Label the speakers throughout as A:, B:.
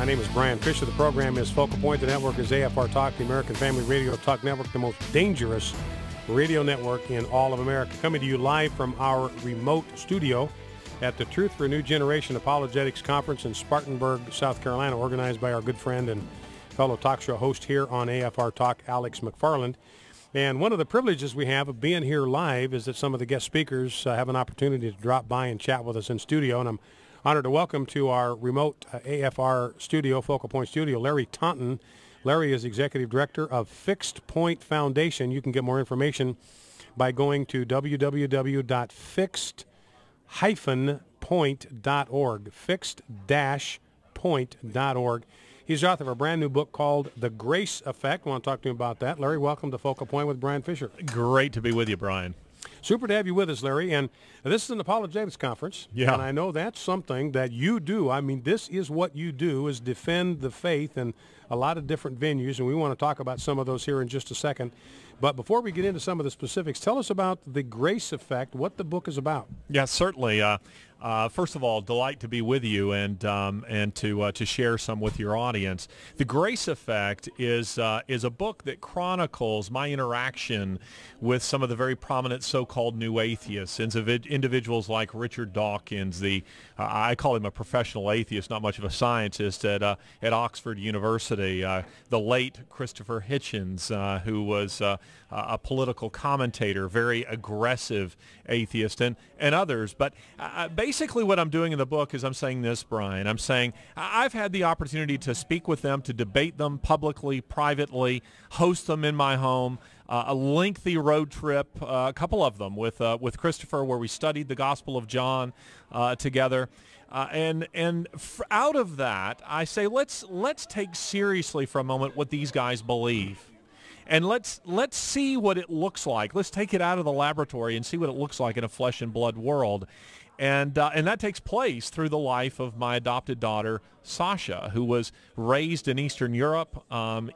A: My name is Brian Fisher. The program is Focal Point. The network is AFR Talk, the American Family Radio Talk Network, the most dangerous radio network in all of America. Coming to you live from our remote studio at the Truth for a New Generation Apologetics Conference in Spartanburg, South Carolina, organized by our good friend and fellow talk show host here on AFR Talk, Alex McFarland. And one of the privileges we have of being here live is that some of the guest speakers have an opportunity to drop by and chat with us in studio. And I'm honored to welcome to our remote AFR studio, Focal Point studio, Larry Taunton. Larry is Executive Director of Fixed Point Foundation. You can get more information by going to www.fixed-point.org, fixed-point.org. He's the author of a brand new book called The Grace Effect. I want to talk to him about that. Larry, welcome to Focal Point with Brian Fisher.
B: Great to be with you, Brian.
A: Super to have you with us, Larry. And this is an apologetics conference.
B: Yeah.
A: And I know that's something that you do. I mean, this is what you do, is defend the faith in a lot of different venues. And we want to talk about some of those here in just a second. But before we get into some of the specifics, tell us about The Grace Effect, what the book is about.
B: Yeah, certainly. First of all, delight to be with you and to share some with your audience. The Grace Effect is a book that chronicles my interaction with some of the very prominent so-called new atheists, individuals like Richard Dawkins, I call him a professional atheist, not much of a scientist, at Oxford University. The late Christopher Hitchens, who was a political commentator, very aggressive atheist, and others. But basically what I'm doing in the book is I'm saying this, Brian. I'm saying I've had the opportunity to speak with them, to debate them publicly, privately, host them in my home, a lengthy road trip, a couple of them with Christopher, where we studied the Gospel of John together. And out of that, I say let's take seriously for a moment what these guys believe. And let's see what it looks like. Let's take it out of the laboratory and see what it looks like in a flesh and blood world. And that takes place through the life of my adopted daughter, Sasha, who was raised in Eastern Europe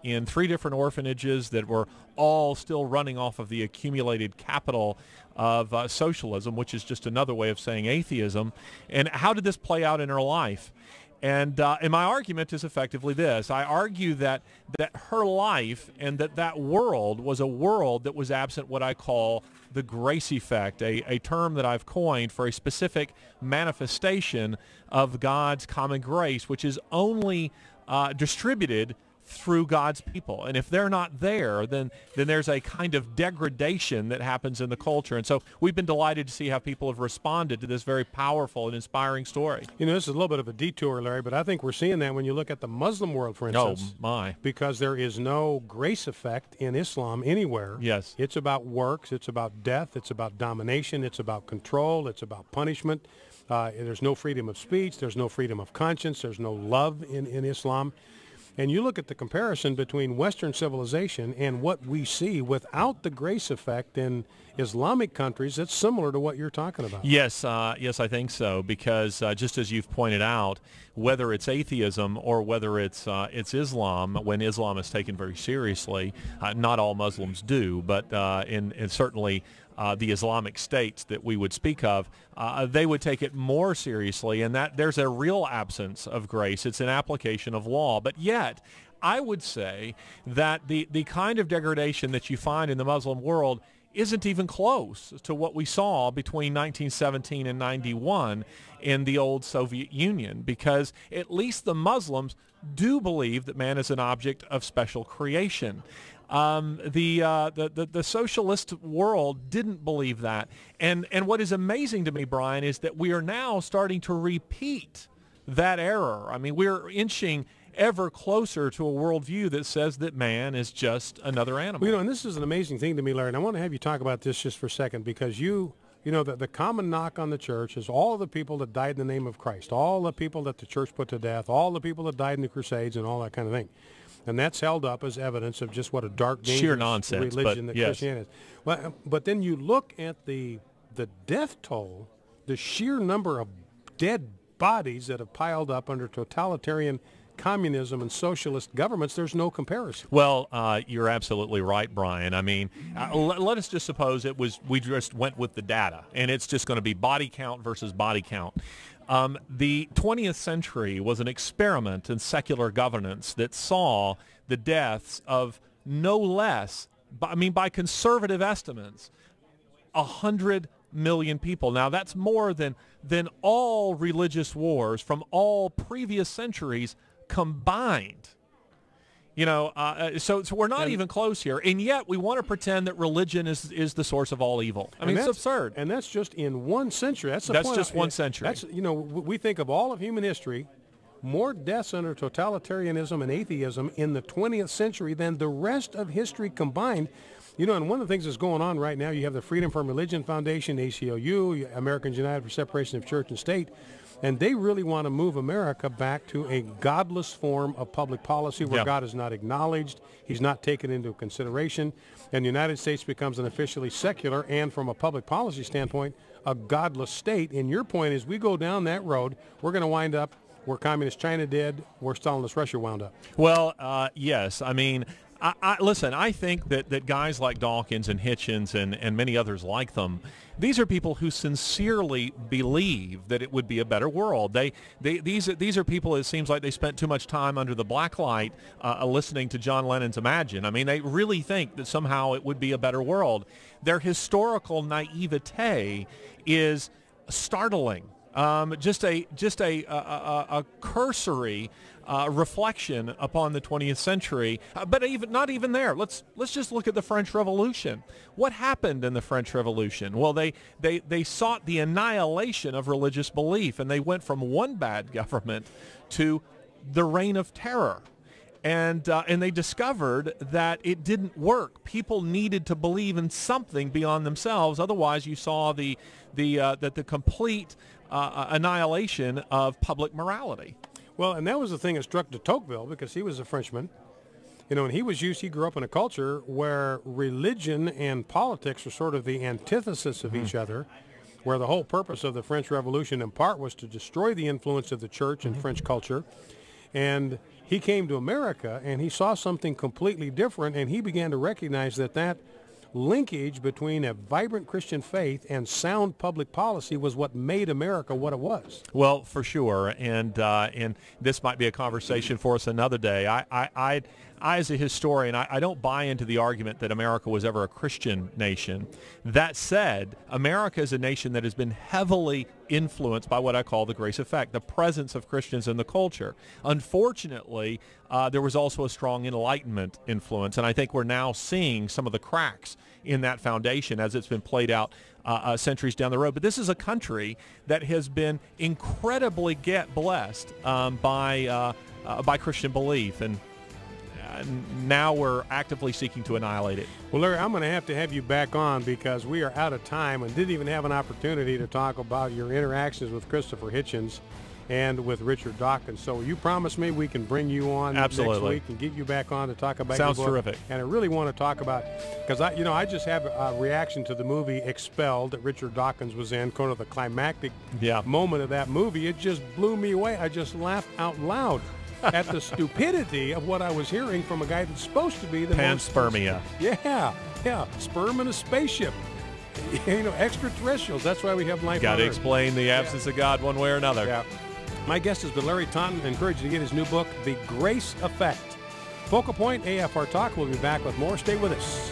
B: in 3 different orphanages that were all still running off of the accumulated capital of socialism, which is just another way of saying atheism. And how did this play out in her life? And my argument is effectively this. I argue that her life and that world was a world that was absent what I call the grace effect, a term that I've coined for a specific manifestation of God's common grace, which is only distributed through God's people. And if they're not there, then there's a kind of degradation that happens in the culture. And so we've been delighted to see how people have responded to this very powerful and inspiring story.
A: You know, this is a little bit of a detour, Larry, but I think we're seeing that when you look at the Muslim world, for instance.
B: Oh, my.
A: Because there is no grace effect in Islam anywhere.
B: Yes.
A: It's about works. It's about death. It's about domination. It's about control. It's about punishment. There's no freedom of speech. There's no freedom of conscience. There's no love in Islam. And you look at the comparison between Western civilization and what we see without the grace effect in Islamic countries, it's similar to what you're talking about.
B: Yes, yes, I think so, because just as you've pointed out, whether it's atheism or whether it's Islam, when Islam is taken very seriously, not all Muslims do, but in certainly the Islamic states that we would speak of, they would take it more seriously, and that there's a real absence of grace. It's an application of law. But yet, I would say that the kind of degradation that you find in the Muslim world isn't even close to what we saw between 1917 and 91 in the old Soviet Union, because at least the Muslims do believe that man is an object of special creation. The socialist world didn't believe that. And what is amazing to me, Brian, is that we are now starting to repeat that error. I mean, we're inching ever closer to a worldview that says that man is just another animal.
A: Well, you know, and this is an amazing thing to me, Larry, and I want to have you talk about this just for a second, because you know, the common knock on the church is all of the people that died in the name of Christ, all the people that the church put to death, all the people that died in the Crusades and all that kind of thing. And that's held up as evidence of just what a dark, dangerous
B: sheer nonsense,
A: religion
B: but
A: that Christianity is. Well, but then you look at the death toll, the sheer number of dead bodies that have piled up under totalitarian communism and socialist governments, there's no comparison.
B: Well, you're absolutely right, Brian. I mean, let us just suppose we just went with the data, and it's just going to be body count versus body count. The 20th century was an experiment in secular governance that saw the deaths of no less, by conservative estimates, 100 million people. Now, that's more than all religious wars from all previous centuries combined. So we're not even close here, and yet we want to pretend that religion is the source of all evil. I mean, it's absurd.
A: And that's just in one century. That's
B: just one century.
A: We think of all of human history, more deaths under totalitarianism and atheism in the 20th century than the rest of history combined. And one of the things that's going on right now, you have the Freedom from Religion Foundation, ACLU, Americans United for Separation of Church and State, and they really want to move America back to a godless form of public policy where God is not acknowledged, he's not taken into consideration, and the United States becomes an officially secular and, from a public policy standpoint, a godless state. And your point is, we go down that road, we're going to wind up where Communist China did, where Stalinist Russia wound up.
B: Well, yes. I mean, listen, I think that guys like Dawkins and Hitchens and many others like them, these are people who sincerely believe that it would be a better world. These are people, it seems like they spent too much time under the black light listening to John Lennon's Imagine. I mean, they really think that somehow it would be a better world. Their historical naivete is startling. Just a cursory reflection upon the 20th century, but not even there. Let's just look at the French Revolution. What happened in the French Revolution? Well, they sought the annihilation of religious belief, and they went from one bad government to the reign of terror. And they discovered that it didn't work. People needed to believe in something beyond themselves. Otherwise, you saw the complete annihilation of public morality.
A: Well, and that was the thing that struck de Tocqueville, because he was a Frenchman. And he grew up in a culture where religion and politics were sort of the antithesis of each other, where the whole purpose of the French Revolution in part was to destroy the influence of the church in French culture. And he came to America and he saw something completely different, and he began to recognize that linkage between a vibrant Christian faith and sound public policy was what made America what it was.
B: Well, for sure, and this might be a conversation for us another day. I as a historian, I don't buy into the argument that America was ever a Christian nation. That said, America is a nation that has been heavily influenced by what I call the grace effect, the presence of Christians in the culture. Unfortunately, there was also a strong Enlightenment influence, and I think we're now seeing some of the cracks in that foundation as it's been played out centuries down the road. But this is a country that has been incredibly blessed by Christian belief, and now we're actively seeking to annihilate it.
A: Well, Larry, I'm going to have you back on because we are out of time and didn't even have an opportunity to talk about your interactions with Christopher Hitchens and with Richard Dawkins. So you promise me we can bring you on next week and get you back on to talk about
B: Sounds
A: your book.
B: Terrific.
A: And I really want to talk about, because I just have a reaction to the movie Expelled that Richard Dawkins was in, kind of the climactic moment of that movie. It just blew me away. I just laughed out loud at the stupidity of what I was hearing from a guy that's supposed to be the
B: panspermia.
A: Yeah, sperm in a spaceship. Extraterrestrials. That's why we have life.
B: Got to explain the absence of God one way or another.
A: Yeah. My guest has been Larry Taunton. I encourage you to get his new book, The Grace Effect. Focal Point, AFR Talk. We'll be back with more. Stay with us.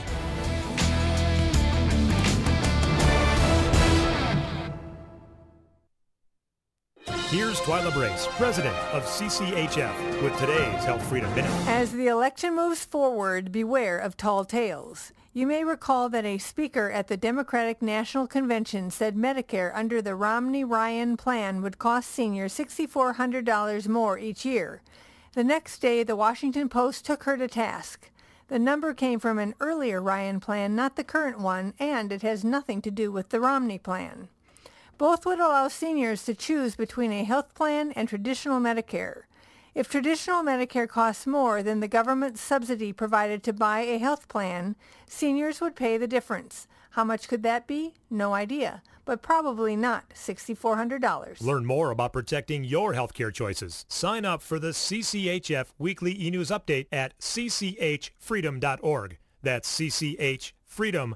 C: Here's Twyla Brace, president of CCHF, with today's Health Freedom Minute.
D: As the election moves forward, beware of tall tales. You may recall that a speaker at the Democratic National Convention said Medicare under the Romney-Ryan plan would cost seniors $6,400 more each year. The next day, the Washington Post took her to task. The number came from an earlier Ryan plan, not the current one, and it has nothing to do with the Romney plan. Both would allow seniors to choose between a health plan and traditional Medicare. If traditional Medicare costs more than the government subsidy provided to buy a health plan, seniors would pay the difference. How much could that be? No idea, but probably not $6,400.
C: Learn more about protecting your healthcare choices. Sign up for the CCHF Weekly E-News Update at cchfreedom.org. That's cchfreedom.org.